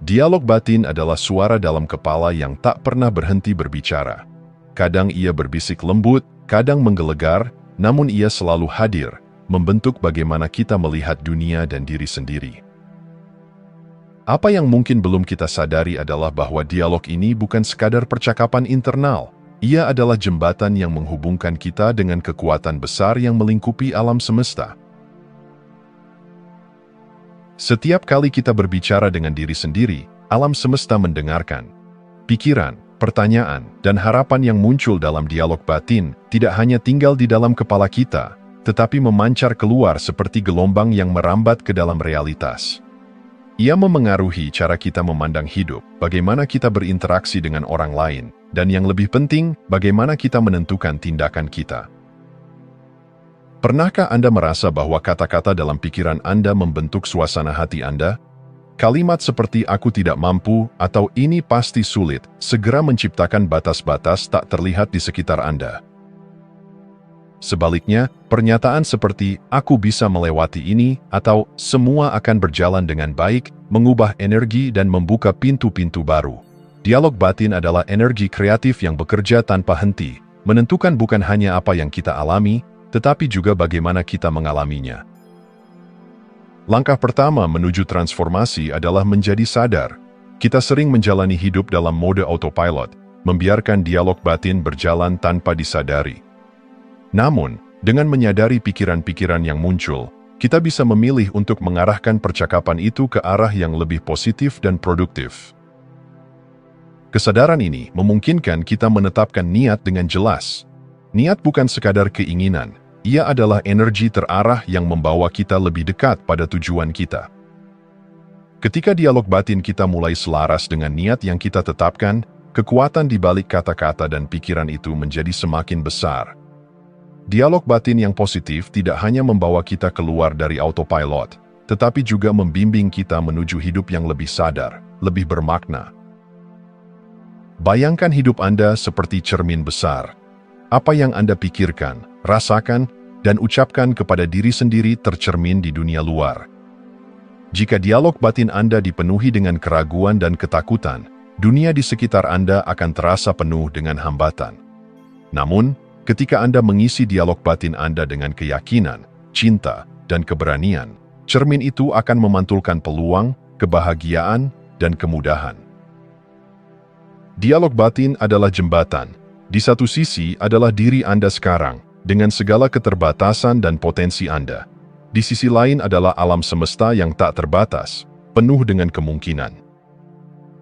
Dialog batin adalah suara dalam kepala yang tak pernah berhenti berbicara. Kadang ia berbisik lembut, kadang menggelegar, namun ia selalu hadir, membentuk bagaimana kita melihat dunia dan diri sendiri. Apa yang mungkin belum kita sadari adalah bahwa dialog ini bukan sekadar percakapan internal. Ia adalah jembatan yang menghubungkan kita dengan kekuatan besar yang melingkupi alam semesta. Setiap kali kita berbicara dengan diri sendiri, alam semesta mendengarkan. Pikiran, pertanyaan, dan harapan yang muncul dalam dialog batin tidak hanya tinggal di dalam kepala kita, tetapi memancar keluar seperti gelombang yang merambat ke dalam realitas. Ia memengaruhi cara kita memandang hidup, bagaimana kita berinteraksi dengan orang lain, dan yang lebih penting, bagaimana kita menentukan tindakan kita. Pernahkah Anda merasa bahwa kata-kata dalam pikiran Anda membentuk suasana hati Anda? Kalimat seperti "aku tidak mampu" atau "ini pasti sulit" segera menciptakan batas-batas tak terlihat di sekitar Anda. Sebaliknya, pernyataan seperti "aku bisa melewati ini" atau "semua akan berjalan dengan baik" mengubah energi dan membuka pintu-pintu baru. Dialog batin adalah energi kreatif yang bekerja tanpa henti, menentukan bukan hanya apa yang kita alami, tetapi juga bagaimana kita mengalaminya. Langkah pertama menuju transformasi adalah menjadi sadar. Kita sering menjalani hidup dalam mode autopilot, membiarkan dialog batin berjalan tanpa disadari. Namun, dengan menyadari pikiran-pikiran yang muncul, kita bisa memilih untuk mengarahkan percakapan itu ke arah yang lebih positif dan produktif. Kesadaran ini memungkinkan kita menetapkan niat dengan jelas. Niat bukan sekadar keinginan, ia adalah energi terarah yang membawa kita lebih dekat pada tujuan kita. Ketika dialog batin kita mulai selaras dengan niat yang kita tetapkan, kekuatan di balik kata-kata dan pikiran itu menjadi semakin besar. Dialog batin yang positif tidak hanya membawa kita keluar dari autopilot, tetapi juga membimbing kita menuju hidup yang lebih sadar, lebih bermakna. Bayangkan hidup Anda seperti cermin besar. Apa yang Anda pikirkan, rasakan, dan ucapkan kepada diri sendiri tercermin di dunia luar. Jika dialog batin Anda dipenuhi dengan keraguan dan ketakutan, dunia di sekitar Anda akan terasa penuh dengan hambatan. Namun, ketika Anda mengisi dialog batin Anda dengan keyakinan, cinta, dan keberanian, cermin itu akan memantulkan peluang, kebahagiaan, dan kemudahan. Dialog batin adalah jembatan. Di satu sisi adalah diri Anda sekarang, dengan segala keterbatasan dan potensi Anda. Di sisi lain adalah alam semesta yang tak terbatas, penuh dengan kemungkinan.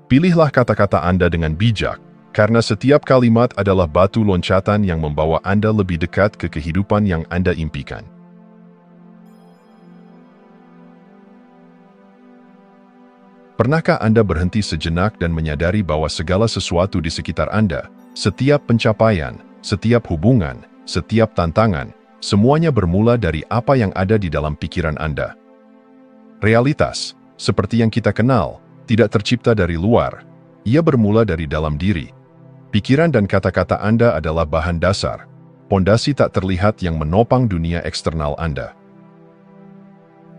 Pilihlah kata-kata Anda dengan bijak, karena setiap kalimat adalah batu loncatan yang membawa Anda lebih dekat ke kehidupan yang Anda impikan. Pernahkah Anda berhenti sejenak dan menyadari bahwa segala sesuatu di sekitar Anda, setiap pencapaian, setiap hubungan, setiap tantangan, semuanya bermula dari apa yang ada di dalam pikiran Anda? Realitas, seperti yang kita kenal, tidak tercipta dari luar. Ia bermula dari dalam diri. Pikiran dan kata-kata Anda adalah bahan dasar, pondasi tak terlihat yang menopang dunia eksternal Anda.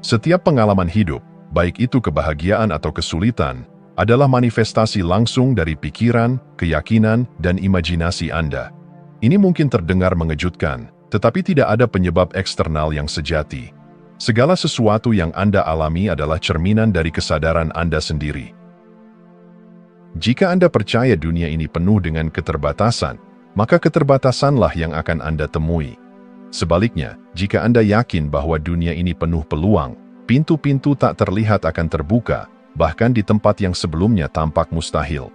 Setiap pengalaman hidup, baik itu kebahagiaan atau kesulitan, adalah manifestasi langsung dari pikiran, keyakinan, dan imajinasi Anda. Ini mungkin terdengar mengejutkan, tetapi tidak ada penyebab eksternal yang sejati. Segala sesuatu yang Anda alami adalah cerminan dari kesadaran Anda sendiri. Jika Anda percaya dunia ini penuh dengan keterbatasan, maka keterbatasanlah yang akan Anda temui. Sebaliknya, jika Anda yakin bahwa dunia ini penuh peluang, pintu-pintu tak terlihat akan terbuka, bahkan di tempat yang sebelumnya tampak mustahil.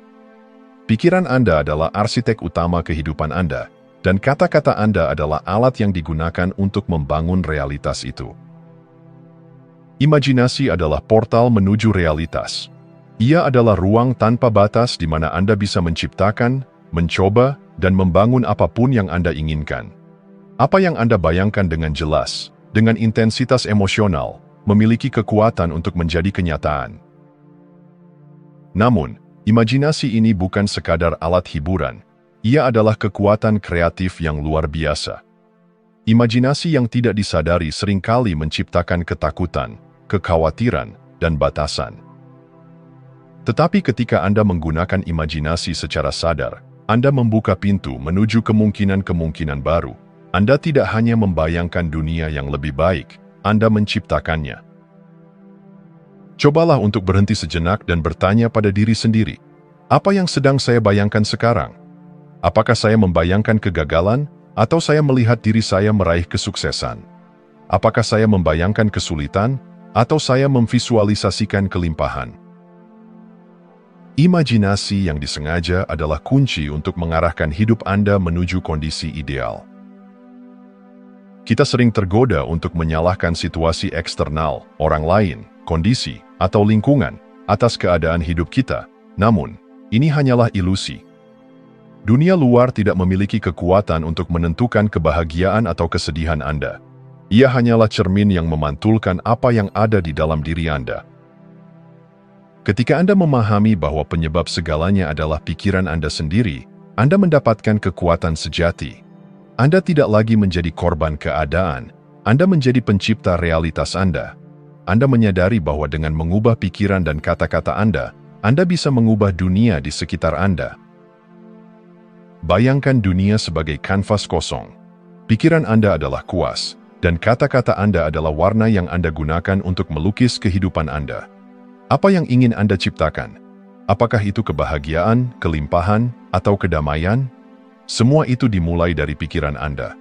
Pikiran Anda adalah arsitek utama kehidupan Anda, dan kata-kata Anda adalah alat yang digunakan untuk membangun realitas itu. Imajinasi adalah portal menuju realitas. Ia adalah ruang tanpa batas di mana Anda bisa menciptakan, mencoba, dan membangun apapun yang Anda inginkan. Apa yang Anda bayangkan dengan jelas, dengan intensitas emosional, memiliki kekuatan untuk menjadi kenyataan. Namun, imajinasi ini bukan sekadar alat hiburan. Ia adalah kekuatan kreatif yang luar biasa. Imajinasi yang tidak disadari seringkali menciptakan ketakutan, kekhawatiran, dan batasan. Tetapi ketika Anda menggunakan imajinasi secara sadar, Anda membuka pintu menuju kemungkinan-kemungkinan baru. Anda tidak hanya membayangkan dunia yang lebih baik, Anda menciptakannya. Cobalah untuk berhenti sejenak dan bertanya pada diri sendiri, apa yang sedang saya bayangkan sekarang? Apakah saya membayangkan kegagalan, atau saya melihat diri saya meraih kesuksesan? Apakah saya membayangkan kesulitan, atau saya memvisualisasikan kelimpahan? Imajinasi yang disengaja adalah kunci untuk mengarahkan hidup Anda menuju kondisi ideal. Kita sering tergoda untuk menyalahkan situasi eksternal, orang lain, kondisi, atau lingkungan atas keadaan hidup kita. Namun, ini hanyalah ilusi. Dunia luar tidak memiliki kekuatan untuk menentukan kebahagiaan atau kesedihan Anda. Ia hanyalah cermin yang memantulkan apa yang ada di dalam diri Anda. Ketika Anda memahami bahwa penyebab segalanya adalah pikiran Anda sendiri, Anda mendapatkan kekuatan sejati. Anda tidak lagi menjadi korban keadaan, Anda menjadi pencipta realitas Anda. Anda menyadari bahwa dengan mengubah pikiran dan kata-kata Anda bisa mengubah dunia di sekitar Anda. Bayangkan dunia sebagai kanvas kosong. Pikiran Anda adalah kuas, dan kata-kata Anda adalah warna yang Anda gunakan untuk melukis kehidupan Anda. Apa yang ingin Anda ciptakan? Apakah itu kebahagiaan, kelimpahan, atau kedamaian? Semua itu dimulai dari pikiran Anda.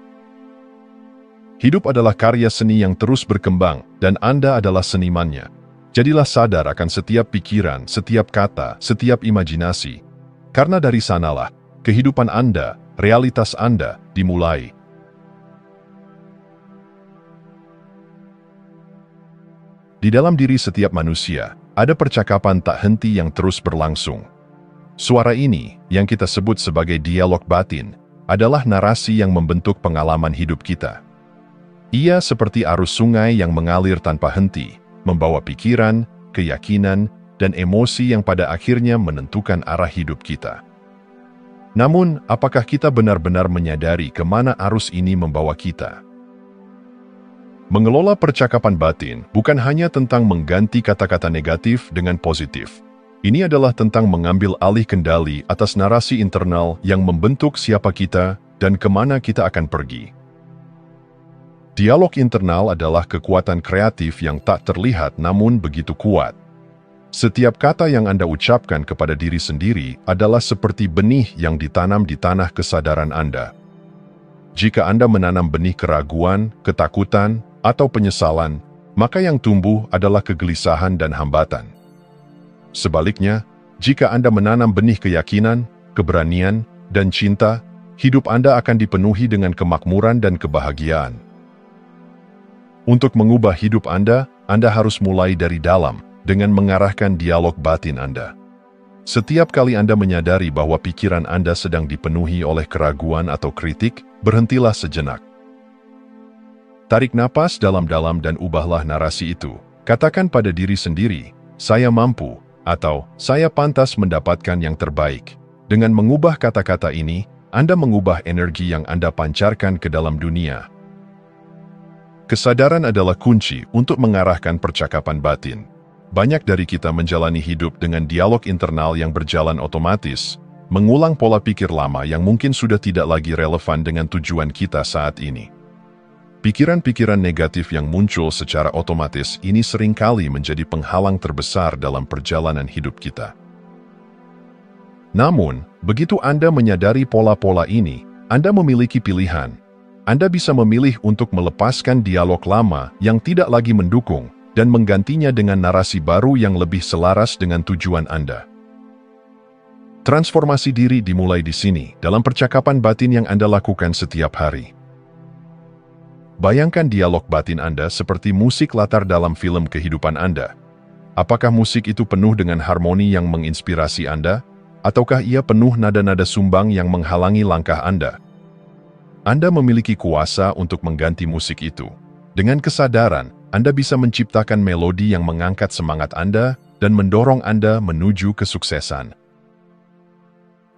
Hidup adalah karya seni yang terus berkembang, dan Anda adalah senimannya. Jadilah sadar akan setiap pikiran, setiap kata, setiap imajinasi. Karena dari sanalah, kehidupan Anda, realitas Anda, dimulai. Di dalam diri setiap manusia, ada percakapan tak henti yang terus berlangsung. Suara ini, yang kita sebut sebagai dialog batin, adalah narasi yang membentuk pengalaman hidup kita. Ia seperti arus sungai yang mengalir tanpa henti, membawa pikiran, keyakinan, dan emosi yang pada akhirnya menentukan arah hidup kita. Namun, apakah kita benar-benar menyadari kemana arus ini membawa kita? Mengelola percakapan batin bukan hanya tentang mengganti kata-kata negatif dengan positif. Ini adalah tentang mengambil alih kendali atas narasi internal yang membentuk siapa kita dan kemana kita akan pergi. Dialog internal adalah kekuatan kreatif yang tak terlihat namun begitu kuat. Setiap kata yang Anda ucapkan kepada diri sendiri adalah seperti benih yang ditanam di tanah kesadaran Anda. Jika Anda menanam benih keraguan, ketakutan, atau penyesalan, maka yang tumbuh adalah kegelisahan dan hambatan. Sebaliknya, jika Anda menanam benih keyakinan, keberanian, dan cinta, hidup Anda akan dipenuhi dengan kemakmuran dan kebahagiaan. Untuk mengubah hidup Anda harus mulai dari dalam, dengan mengarahkan dialog batin Anda. Setiap kali Anda menyadari bahwa pikiran Anda sedang dipenuhi oleh keraguan atau kritik, berhentilah sejenak. Tarik napas dalam-dalam dan ubahlah narasi itu. Katakan pada diri sendiri, saya mampu, atau saya pantas mendapatkan yang terbaik. Dengan mengubah kata-kata ini, Anda mengubah energi yang Anda pancarkan ke dalam dunia. Kesadaran adalah kunci untuk mengarahkan percakapan batin. Banyak dari kita menjalani hidup dengan dialog internal yang berjalan otomatis, mengulang pola pikir lama yang mungkin sudah tidak lagi relevan dengan tujuan kita saat ini. Pikiran-pikiran negatif yang muncul secara otomatis ini seringkali menjadi penghalang terbesar dalam perjalanan hidup kita. Namun, begitu Anda menyadari pola-pola ini, Anda memiliki pilihan. Anda bisa memilih untuk melepaskan dialog lama yang tidak lagi mendukung dan menggantinya dengan narasi baru yang lebih selaras dengan tujuan Anda. Transformasi diri dimulai di sini, dalam percakapan batin yang Anda lakukan setiap hari. Bayangkan dialog batin Anda seperti musik latar dalam film kehidupan Anda. Apakah musik itu penuh dengan harmoni yang menginspirasi Anda? Ataukah ia penuh nada-nada sumbang yang menghalangi langkah Anda? Anda memiliki kuasa untuk mengganti musik itu. Dengan kesadaran, Anda bisa menciptakan melodi yang mengangkat semangat Anda dan mendorong Anda menuju kesuksesan.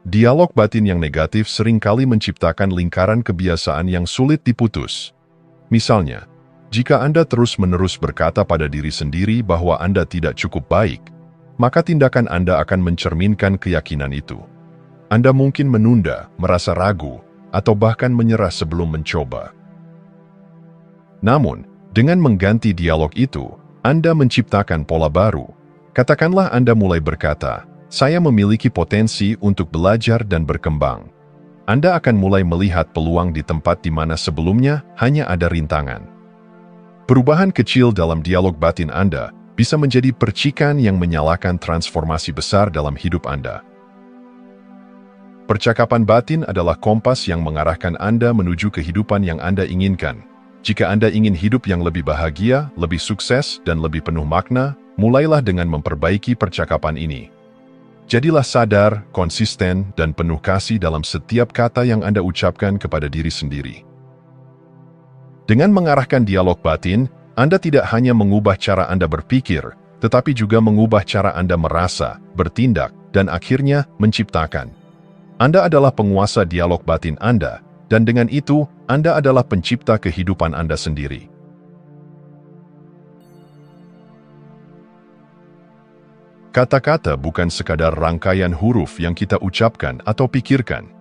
Dialog batin yang negatif seringkali menciptakan lingkaran kebiasaan yang sulit diputus. Misalnya, jika Anda terus-menerus berkata pada diri sendiri bahwa Anda tidak cukup baik, maka tindakan Anda akan mencerminkan keyakinan itu. Anda mungkin menunda, merasa ragu, atau bahkan menyerah sebelum mencoba. Namun, dengan mengganti dialog itu, Anda menciptakan pola baru. Katakanlah Anda mulai berkata, "Saya memiliki potensi untuk belajar dan berkembang." Anda akan mulai melihat peluang di tempat di mana sebelumnya hanya ada rintangan. Perubahan kecil dalam dialog batin Anda bisa menjadi percikan yang menyalakan transformasi besar dalam hidup Anda. Percakapan batin adalah kompas yang mengarahkan Anda menuju kehidupan yang Anda inginkan. Jika Anda ingin hidup yang lebih bahagia, lebih sukses, dan lebih penuh makna, mulailah dengan memperbaiki percakapan ini. Jadilah sadar, konsisten, dan penuh kasih dalam setiap kata yang Anda ucapkan kepada diri sendiri. Dengan mengarahkan dialog batin, Anda tidak hanya mengubah cara Anda berpikir, tetapi juga mengubah cara Anda merasa, bertindak, dan akhirnya menciptakan. Anda adalah penguasa dialog batin Anda, dan dengan itu, Anda adalah pencipta kehidupan Anda sendiri. Kata-kata bukan sekadar rangkaian huruf yang kita ucapkan atau pikirkan.